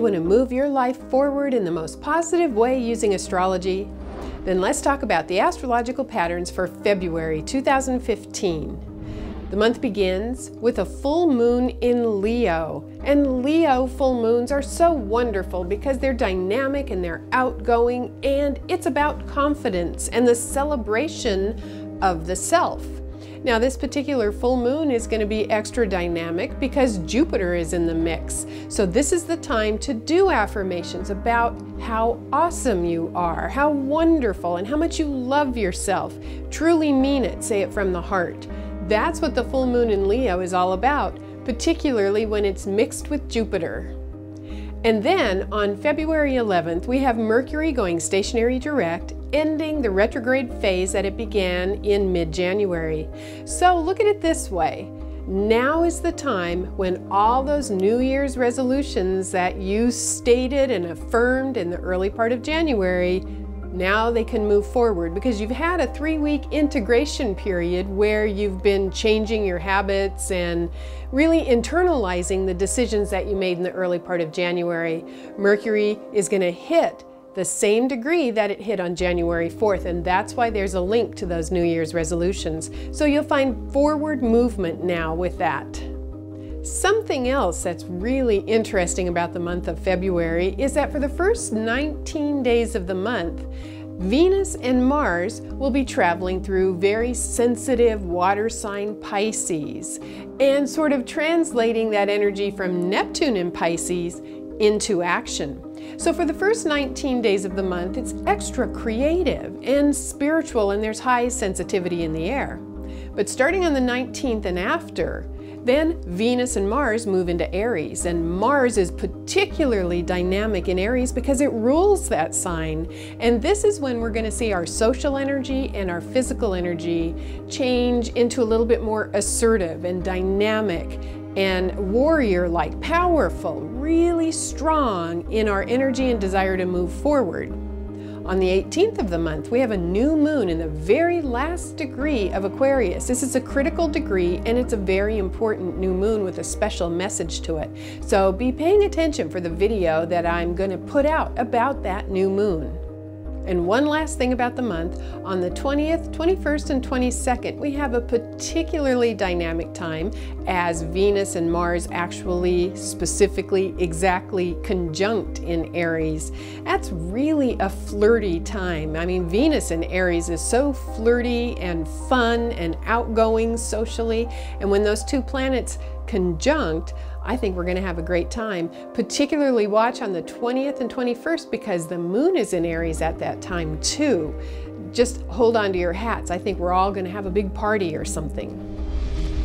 want to move your life forward in the most positive way using astrology? Then let's talk about the astrological patterns for February 2015. The month begins with a full moon in Leo. And Leo full moons are so wonderful because they're dynamic and they're outgoing, and it's about confidence and the celebration of the self. Now, this particular full moon is going to be extra dynamic because Jupiter is in the mix. So this is the time to do affirmations about how awesome you are, how wonderful, and how much you love yourself. Truly mean it. Say it from the heart. That's what the full moon in Leo is all about, particularly when it's mixed with Jupiter. And then on February 11th, we have Mercury going stationary direct, ending the retrograde phase that it began in mid-January. So look at it this way. Now is the time when all those New Year's resolutions that you stated and affirmed in the early part of January, now they can move forward because you've had a 3-week integration period where you've been changing your habits and really internalizing the decisions that you made in the early part of January. Mercury is going to hit the same degree that it hit on January 4th, and that's why there's a link to those New Year's resolutions. So you'll find forward movement now with that. Something else that's really interesting about the month of February is that for the first 19 days of the month, Venus and Mars will be traveling through very sensitive water sign Pisces and sort of translating that energy from Neptune in Pisces into action. So for the first 19 days of the month, it's extra creative and spiritual, and there's high sensitivity in the air. But starting on the 19th and after, then Venus and Mars move into Aries, and Mars is particularly dynamic in Aries because it rules that sign. And this is when we're going to see our social energy and our physical energy change into a little bit more assertive and dynamic and warrior-like, powerful, really strong in our energy and desire to move forward. On the 18th of the month, we have a new moon in the very last degree of Aquarius. This is a critical degree, and it's a very important new moon with a special message to it. So be paying attention for the video that I'm going to put out about that new moon. And one last thing about the month, on the 20th, 21st, and 22nd, we have a particularly dynamic time as Venus and Mars actually, specifically, exactly conjunct in Aries. That's really a flirty time. I mean, Venus in Aries is so flirty and fun and outgoing socially, and when those two planets conjunct, I think we're going to have a great time. Particularly watch on the 20th and 21st because the moon is in Aries at that time too. Just hold on to your hats. I think we're all going to have a big party or something.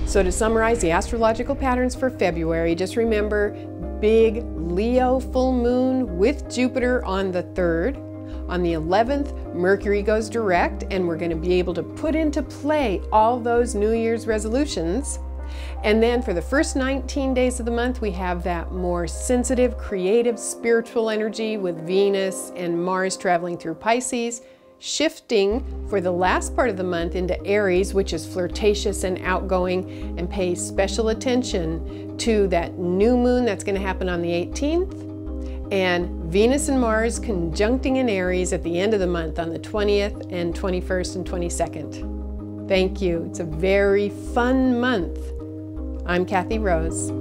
So to summarize the astrological patterns for February, just remember big Leo full moon with Jupiter on the 3rd. On the 11th, Mercury goes direct, and we're going to be able to put into play all those New Year's resolutions. And then for the first 19 days of the month, we have that more sensitive, creative, spiritual energy with Venus and Mars traveling through Pisces, shifting for the last part of the month into Aries, which is flirtatious and outgoing, and pay special attention to that new moon that's going to happen on the 18th, and Venus and Mars conjuncting in Aries at the end of the month on the 20th and 21st and 22nd. Thank you. It's a very fun month. I'm Kathy Rose.